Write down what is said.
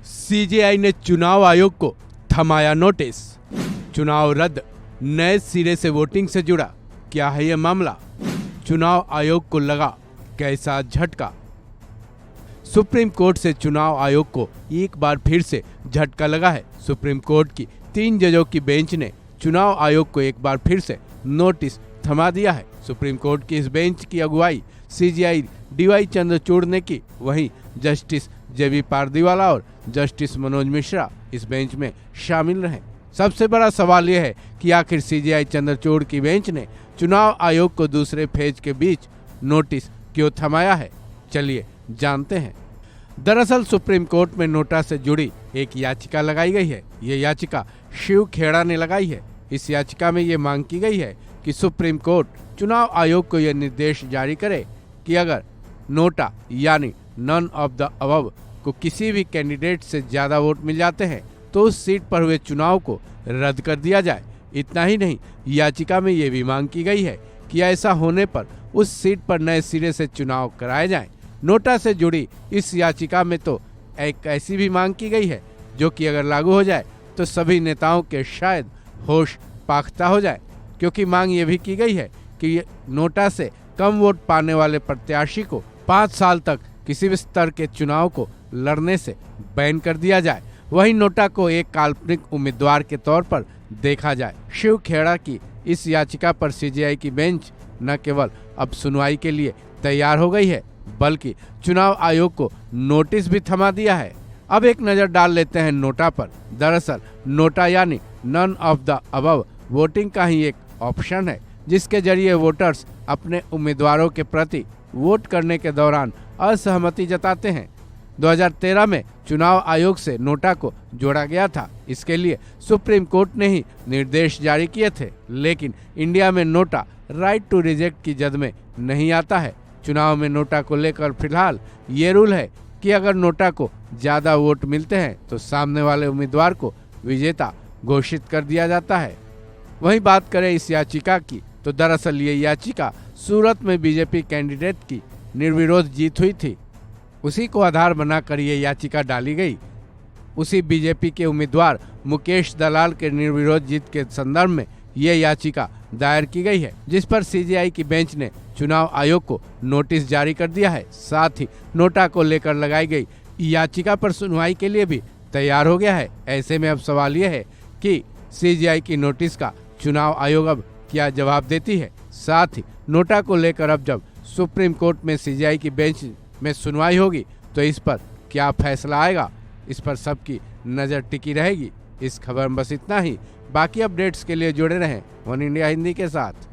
CJI ने चुनाव आयोग को थमाया नोटिस। चुनाव रद्द, नए सिरे से वोटिंग से जुड़ा क्या है ये मामला? चुनाव आयोग को लगा कैसा झटका? सुप्रीम कोर्ट से चुनाव आयोग को एक बार फिर से झटका लगा है। सुप्रीम कोर्ट की 3 जजों की बेंच ने चुनाव आयोग को एक बार फिर से नोटिस थमा दिया है। सुप्रीम कोर्ट की इस बेंच की अगुवाई सीजेआई डीवाई चंद्रचूड़ ने की। वहीं जस्टिस जेबी पारदीवाला और जस्टिस मनोज मिश्रा इस बेंच में शामिल रहे। सबसे बड़ा सवाल यह है कि आखिर सीजेआई चंद्रचूड़ की बेंच ने चुनाव आयोग को दूसरे फेज के बीच नोटिस क्यों थमाया है? चलिए जानते हैं। दरअसल सुप्रीम कोर्ट में नोटा से जुड़ी एक याचिका लगाई गई है। ये याचिका शिव खेड़ा ने लगाई है। इस याचिका में ये मांग की गई है कि सुप्रीम कोर्ट चुनाव आयोग को यह निर्देश जारी करे कि अगर नोटा यानी नन ऑफ द अबव को किसी भी कैंडिडेट से ज्यादा वोट मिल जाते हैं तो उस सीट पर हुए चुनाव को रद्द कर दिया जाए। इतना ही नहीं, याचिका में ये भी मांग की गई है कि ऐसा होने पर उस सीट पर नए सिरे से चुनाव कराए जाएं। नोटा से जुड़ी इस याचिका में तो एक ऐसी भी मांग की गई है जो कि अगर लागू हो जाए तो सभी नेताओं के शायद होश पाख्ता हो जाए, क्योंकि मांग ये भी की गई है कि नोटा से कम वोट पाने वाले प्रत्याशी को 5 साल तक किसी भी स्तर के चुनाव को लड़ने से बैन कर दिया जाए। वहीं नोटा को एक काल्पनिक उम्मीदवार के तौर पर देखा जाए। शिव खेड़ा की इस याचिका पर सीजेआई की बेंच न केवल अब सुनवाई के लिए तैयार हो गई है बल्कि चुनाव आयोग को नोटिस भी थमा दिया है। अब एक नजर डाल लेते हैं नोटा पर। दरअसल नोटा यानी none of the above voting का ही एक ऑप्शन है जिसके जरिए वोटर्स अपने उम्मीदवारों के प्रति वोट करने के दौरान असहमति जताते हैं। 2013 में चुनाव आयोग से नोटा को जोड़ा गया था। इसके लिए सुप्रीम कोर्ट ने ही निर्देश जारी किए थे, लेकिन इंडिया में नोटा राइट टू रिजेक्ट की जद में नहीं आता है। चुनाव में नोटा को लेकर फिलहाल ये रूल है कि अगर नोटा को ज्यादा वोट मिलते हैं तो सामने वाले उम्मीदवार को विजेता घोषित कर दिया जाता है। वहीं बात करें इस याचिका की तो दरअसल ये याचिका सूरत में बीजेपी कैंडिडेट की निर्विरोध जीत हुई थी। उसी को आधार बनाकर ये याचिका डाली गई। उसी बीजेपी के उम्मीदवार मुकेश दलाल के निर्विरोध जीत के संदर्भ में ये याचिका दायर की गई है, जिस पर सीजेआई की बेंच ने चुनाव आयोग को नोटिस जारी कर दिया है। साथ ही नोटा को लेकर लगाई गई याचिका पर सुनवाई के लिए भी तैयार हो गया है। ऐसे में अब सवाल यह है कि सीजेआई की नोटिस का चुनाव आयोग अब क्या जवाब देती है। साथ ही नोटा को लेकर अब जब सुप्रीम कोर्ट में सीजेआई की बेंच में सुनवाई होगी तो इस पर क्या फैसला आएगा, इस पर सबकी नज़र टिकी रहेगी। इस खबर में बस इतना ही। बाकी अपडेट्स के लिए जुड़े रहें वन इंडिया हिंदी के साथ।